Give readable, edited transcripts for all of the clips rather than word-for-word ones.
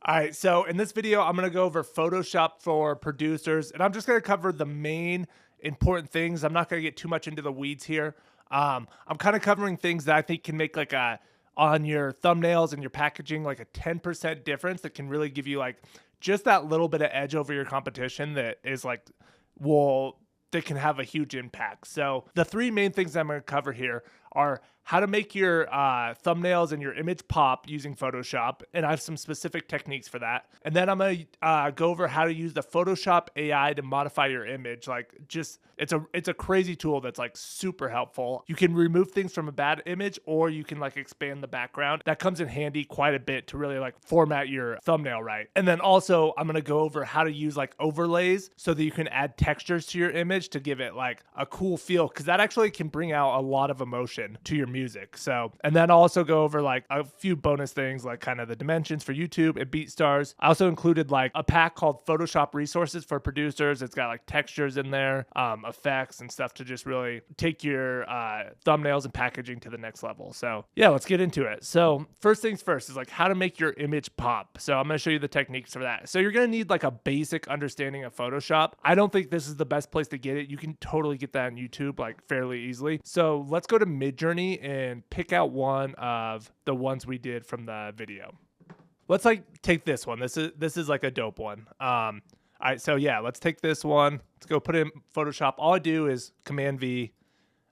All right, so in this video, I'm gonna go over Photoshop for producers, and I'm just gonna cover the main important things. I'm not gonna get too much into the weeds here. I'm kind of covering things that I think can make like a on your thumbnails and your packaging like a 10% difference that can really give you like just that little bit of edge over your competition that is like will that can have a huge impact. So the three main things I'm going to cover here are how to make your thumbnails and your image pop using Photoshop, and I have some specific techniques for that. And then I'm going to go over how to use the Photoshop AI to modify your image. Like, just it's a crazy tool that's like super helpful. You can remove things from a bad image, or you can like expand the background. That comes in handy quite a bit to really like format your thumbnail right. And then also I'm going to go over how to use like overlays so that you can add textures to your image to give it like a cool feel, because that actually can bring out a lot of emotion to your music. So, and then I'll also go over like a few bonus things like kind of the dimensions for YouTube and BeatStars. I also included like a pack called Photoshop Resources for Producers. It's got like textures in there, effects and stuff to just really take your thumbnails and packaging to the next level. So yeah, let's get into it. So first things first is like how to make your image pop. So I'm going to show you the techniques for that. So you're going to need like a basic understanding of Photoshop. I don't think this is the best place to get it. You can totally get that on YouTube like fairly easily. So let's go to Midjourney and pick out one of the ones we did from the video. Let's like take this one. This is like a dope one. All right, so yeah, let's take this one. Let's go put it in Photoshop. All I do is Command V.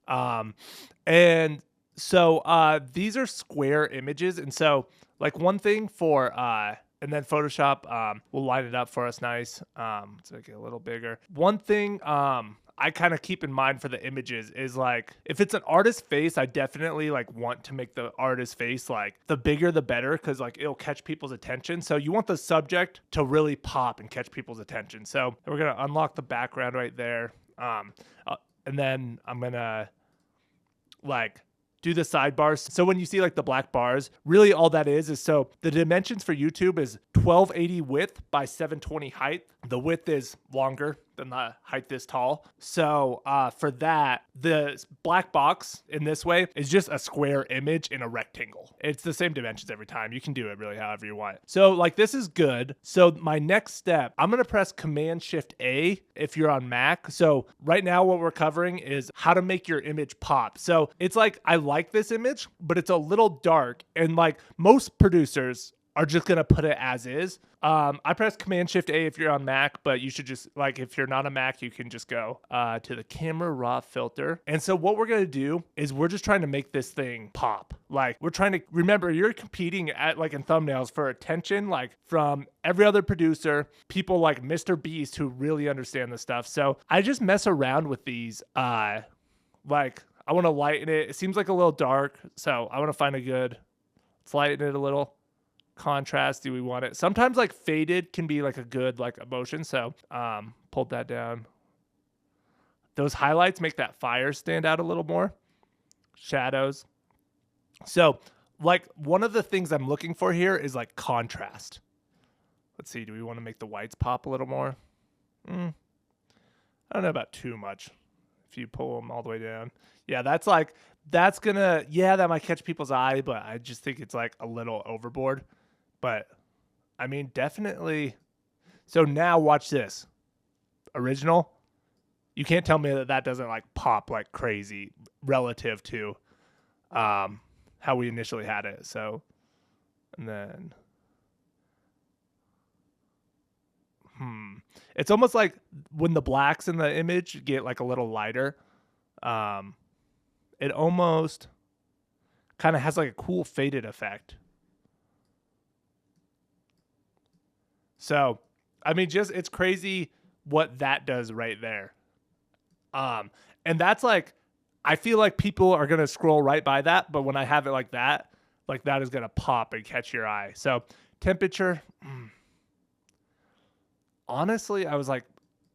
And so these are square images. And so like one thing for and then Photoshop will line it up for us nice. Let's make it a little bigger. One thing I kind of keep in mind for the images is like if it's an artist's face, I definitely like want to make the artist's face like the bigger the better, because like it'll catch people's attention. So you want the subject to really pop and catch people's attention. So we're gonna unlock the background right there, and then I'm gonna like do the sidebars. So when you see like the black bars, really all that is so the dimensions for YouTube is 1280 width by 720 height. The width is longer than the height is tall. So for that, the black box in this way is just a square image in a rectangle. It's the same dimensions every time. You can do it really however you want. So like this is good. So my next step, I'm gonna press Command-Shift-A if you're on Mac. So right now what we're covering is how to make your image pop. So it's like, I like this image, but it's a little dark. And like most producers are just going to put it as is. I press Command-Shift-A if you're on Mac, but you should just, like, if you're not a Mac, you can just go to the camera raw filter. And so what we're going to do is we're just trying to make this thing pop. Like, we're trying to, remember, you're competing at, like, in thumbnails for attention, like, from every other producer, people like Mr. Beast who really understand this stuff. So I just mess around with these, like, I want to lighten it. It seems like a little dark, so I want to find a good, let's lighten it a little. Contrast, do we want it? Sometimes like faded can be like a good like emotion. So pulled that down. Those highlights make that fire stand out a little more. Shadows. So like one of the things I'm looking for here is like contrast. Let's see, do we want to make the whites pop a little more? I don't know about too much. If you pull them all the way down. Yeah, that's gonna, yeah, that might catch people's eye, but I just think it's like a little overboard. But I mean, definitely. So now watch this. Original. You can't tell me that that doesn't like pop like crazy relative to how we initially had it. So, and then, it's almost like when the blacks in the image get like a little lighter, it almost kind of has like a cool faded effect. So, I mean, just it's crazy what that does right there. And that's like, I feel like people are going to scroll right by that, but when I have it like that is going to pop and catch your eye. So, temperature, honestly, I was like,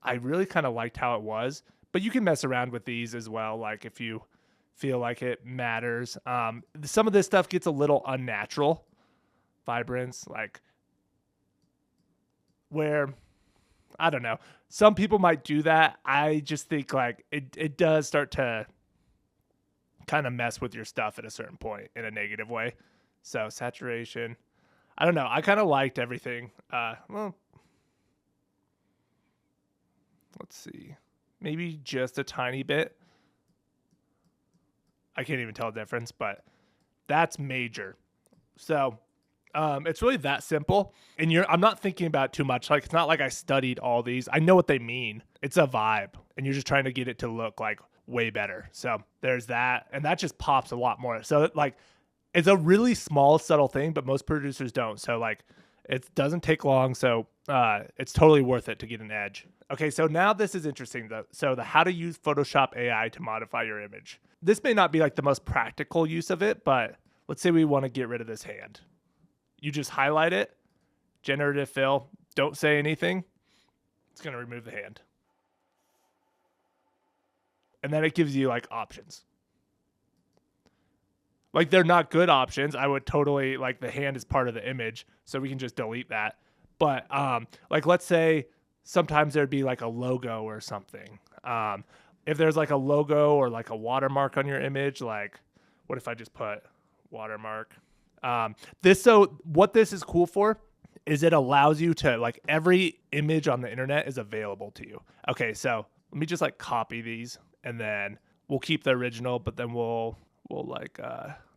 I really kind of liked how it was, but you can mess around with these as well. Like if you feel like it matters. Some of this stuff gets a little unnatural. Vibrance, like where, I don't know. Some people might do that. I just think like it does start to kind of mess with your stuff at a certain point in a negative way. So saturation. I don't know. I kind of liked everything. Well, let's see. Maybe just a tiny bit. I can't even tell the difference, but that's major. So it's really that simple. And I'm not thinking about it too much. Like, it's not like I studied all these. I know what they mean. It's a vibe. And you're just trying to get it to look like way better. So there's that. And that just pops a lot more. So like, it's a really small, subtle thing, but most producers don't. So like, it doesn't take long. So it's totally worth it to get an edge. Okay, so now this is interesting though. So the how to use Photoshop AI to modify your image. This may not be like the most practical use of it, but let's say we want to get rid of this hand. You just highlight it, generative fill, don't say anything. It's going to remove the hand. And then it gives you like options. Like, they're not good options. I would totally, like, the hand is part of the image, so we can just delete that. But like, let's say sometimes there'd be like a logo or something. If there's like a logo or like a watermark on your image, like what if I just put watermark? So what this is cool for is it allows you to, like, every image on the internet is available to you. Okay, so let me just like copy these, and then we'll keep the original, but then we'll like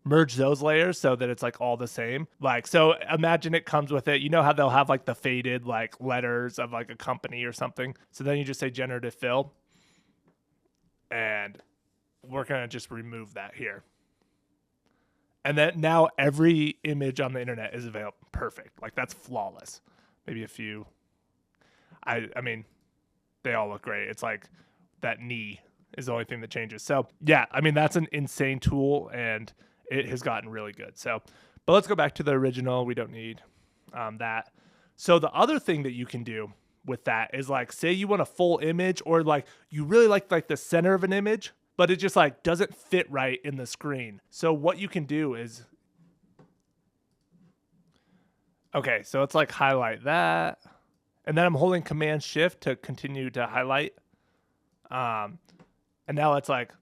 merge those layers so that it's like all the same. Like, so imagine it comes with it. You know how they'll have like the faded like letters of like a company or something. So then you just say generative fill, and we're gonna just remove that here. And then now every image on the internet is available. Perfect. Like, that's flawless. Maybe a few. I mean, they all look great. It's like that knee is the only thing that changes. So yeah, I mean, that's an insane tool, and it has gotten really good. So, but let's go back to the original. We don't need that. So the other thing that you can do with that is, like, say you want a full image, or like you really like the center of an image, but it just like doesn't fit right in the screen. So what you can do is, okay, so it's like highlight that, and then I'm holding Command Shift to continue to highlight. And now it's like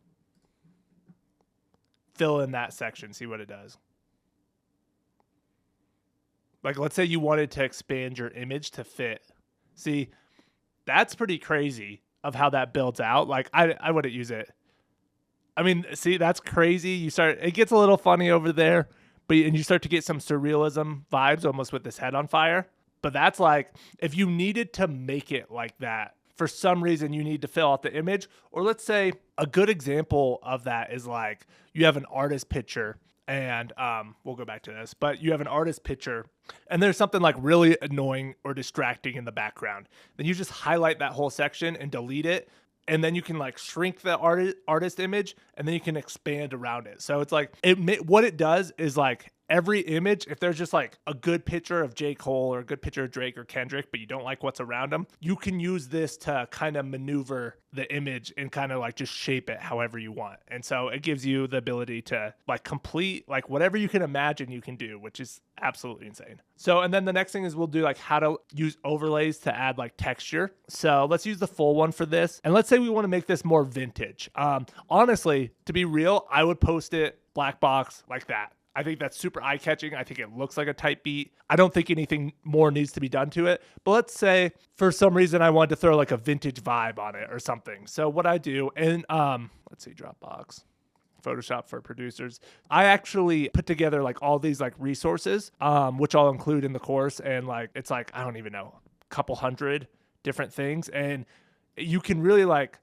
fill in that section, see what it does. Like, let's say you wanted to expand your image to fit. See, that's pretty crazy of how that builds out. Like, I wouldn't use it. I mean, see, that's crazy. It gets a little funny over there, and you start to get some surrealism vibes almost with this head on fire. But that's like, if you needed to make it like that, for some reason you need to fill out the image, or let's say a good example of that is like you have an artist picture, and we'll go back to this, but you have an artist picture and there's something like really annoying or distracting in the background. Then you just highlight that whole section and delete it. And then you can like shrink the artist image, and then you can expand around it. So it's like, what it does is, like, every image, if there's just like a good picture of J. Cole or a good picture of Drake or Kendrick, but you don't like what's around them, you can use this to kind of maneuver the image and kind of like just shape it however you want. And so it gives you the ability to like complete like whatever you can imagine you can do, which is absolutely insane. So, and then the next thing is we'll do like how to use overlays to add like texture. So let's use the full one for this. And let's say we want to make this more vintage. Honestly, to be real, I would post it black box like that. I think that's super eye-catching. I think it looks like a type beat. I don't think anything more needs to be done to it. But let's say for some reason I wanted to throw like a vintage vibe on it or something. So what I do, and let's see, Dropbox, Photoshop for producers, I actually put together like all these like resources, which I'll include in the course. And like, it's like, I don't even know, a couple hundred different things. And you can really like,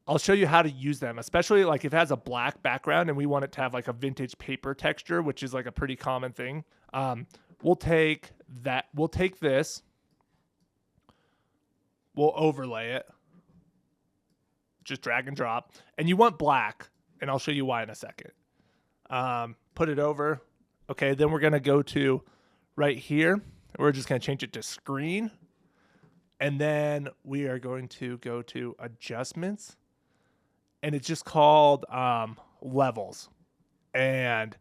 I'll show you how to use them, especially like if it has a black background and we want it to have like a vintage paper texture, which is like a pretty common thing. We'll take this, we'll overlay it, just drag and drop, and you want black, and I'll show you why in a second. Put it over. Okay, then we're going to go to right here. We're just going to change it to screen. And then we are going to go to adjustments. And it's just called levels. And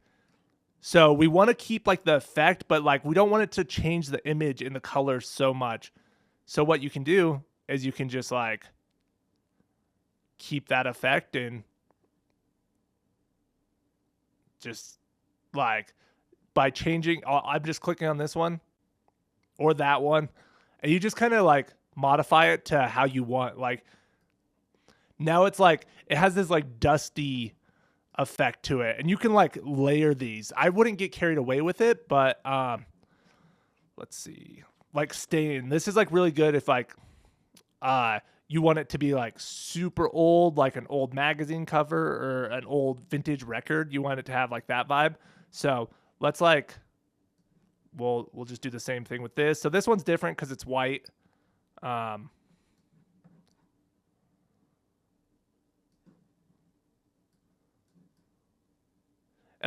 so we want to keep like the effect, but like we don't want it to change the image and the colors so much. So what you can do is you can just like keep that effect and just like by changing, I'm just clicking on this one or that one, and you just kind of like modify it to how you want. Like now it's like, it has this like dusty effect to it, and you can like layer these. I wouldn't get carried away with it, but let's see, like stain. This is like really good if like you want it to be like super old, like an old magazine cover or an old vintage record. You want it to have like that vibe. So let's like, we'll just do the same thing with this. So this one's different because it's white. And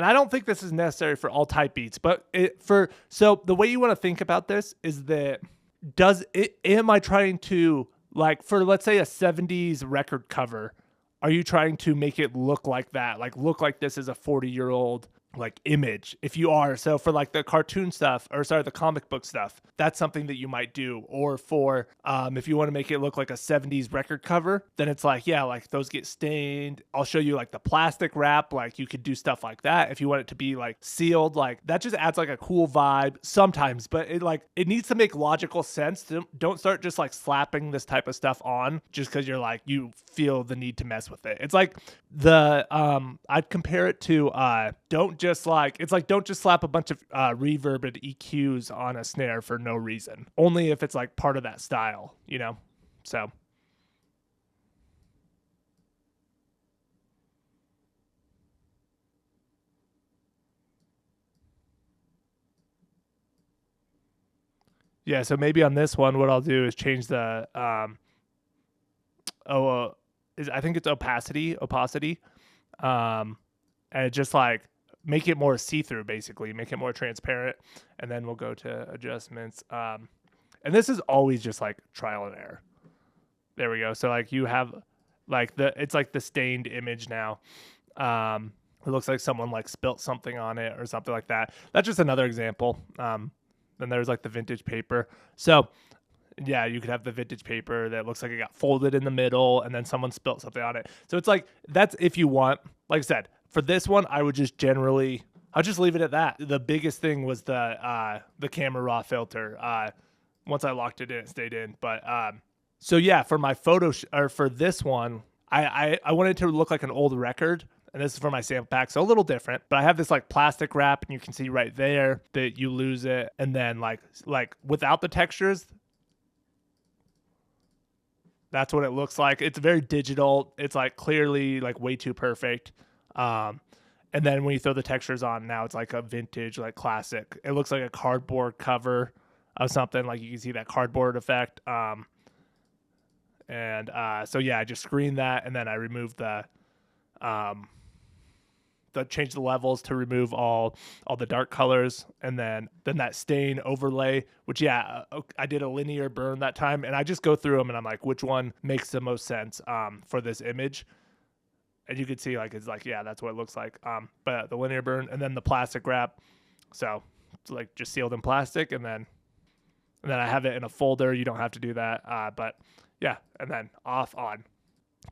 I don't think this is necessary for all type beats, but so the way you want to think about this is that am I trying to, like, for let's say a 70s record cover, are you trying to make it look like that? Like look like this is a 40-year-old like image? If you are, so for like the cartoon stuff, or sorry, the comic book stuff, that's something that you might do. Or for if you want to make it look like a 70s record cover, then it's like, yeah, like those get stained. I'll show you like the plastic wrap, like you could do stuff like that. If you want it to be like sealed, like that just adds like a cool vibe sometimes, but it needs to make logical sense. Don't start just like slapping this type of stuff on just because you're like, you feel the need to mess with it. It's like I'd compare it to don't just slap a bunch of reverb and EQs on a snare for no reason. Only if it's like part of that style, you know? So yeah, so maybe on this one, what I'll do is change the I think it's opacity, and just like make it more see-through, basically make it more transparent. And then we'll go to adjustments. And this is always just like trial and error. There we go. So like you have like it's like the stained image now. It looks like someone like spilt something on it or something like that. That's just another example. Then there's like the vintage paper. So yeah, you could have the vintage paper that looks like it got folded in the middle and then someone spilt something on it. So it's like, that's if you want. Like I said, for this one, I'll just leave it at that. The biggest thing was the camera raw filter. Once I locked it in, it stayed in. But so yeah, for my or for this one, I wanted it to look like an old record. And this is for my sample pack, so a little different. But I have this like plastic wrap, and you can see right there that you lose it. And then like without the textures, that's what it looks like. It's very digital. It's like clearly like way too perfect. And then when you throw the textures on, now it's like a vintage, like classic. It looks like a cardboard cover of something. Like you can see that cardboard effect. So yeah, I just screened that, and then I removed change the levels to remove all the dark colors, and then that stain overlay, which yeah, I did a linear burn that time, and I just go through them and I'm like, which one makes the most sense for this image? And you can see like it's like, yeah, that's what it looks like. But the linear burn, and then the plastic wrap, so it's like just sealed in plastic, and then I have it in a folder. You don't have to do that, but yeah, and then off on.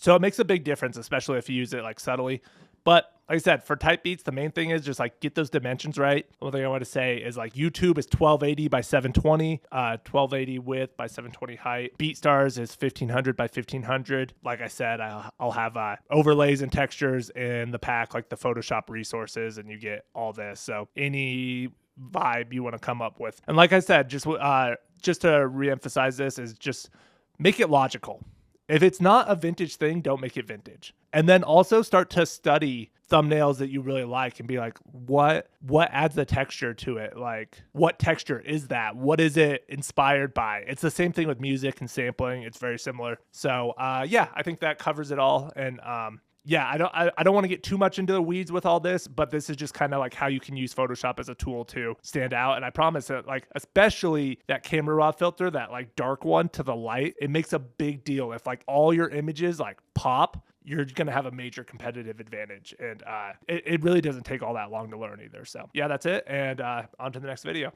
So it makes a big difference, especially if you use it like subtly. But like I said, for type beats, the main thing is just like get those dimensions right. One thing I want to say is like YouTube is 1280 by 720, 1280 width by 720 height. BeatStars is 1500 by 1500. Like I said, I'll have overlays and textures in the pack, like the Photoshop resources, and you get all this. So any vibe you want to come up with. And like I said, just to reemphasize this, is just make it logical. If it's not a vintage thing, don't make it vintage. And then also start to study thumbnails that you really like and be like, what adds the texture to it? Like, what texture is that? What is it inspired by? It's the same thing with music and sampling. It's very similar. So yeah, I think that covers it all. And yeah, I don't want to get too much into the weeds with all this, but this is just kind of like how you can use Photoshop as a tool to stand out. And I promise that, like, especially that camera raw filter, that like dark one to the light, it makes a big deal. If like all your images like pop, you're going to have a major competitive advantage. And it really doesn't take all that long to learn either. So yeah, that's it. And on to the next video.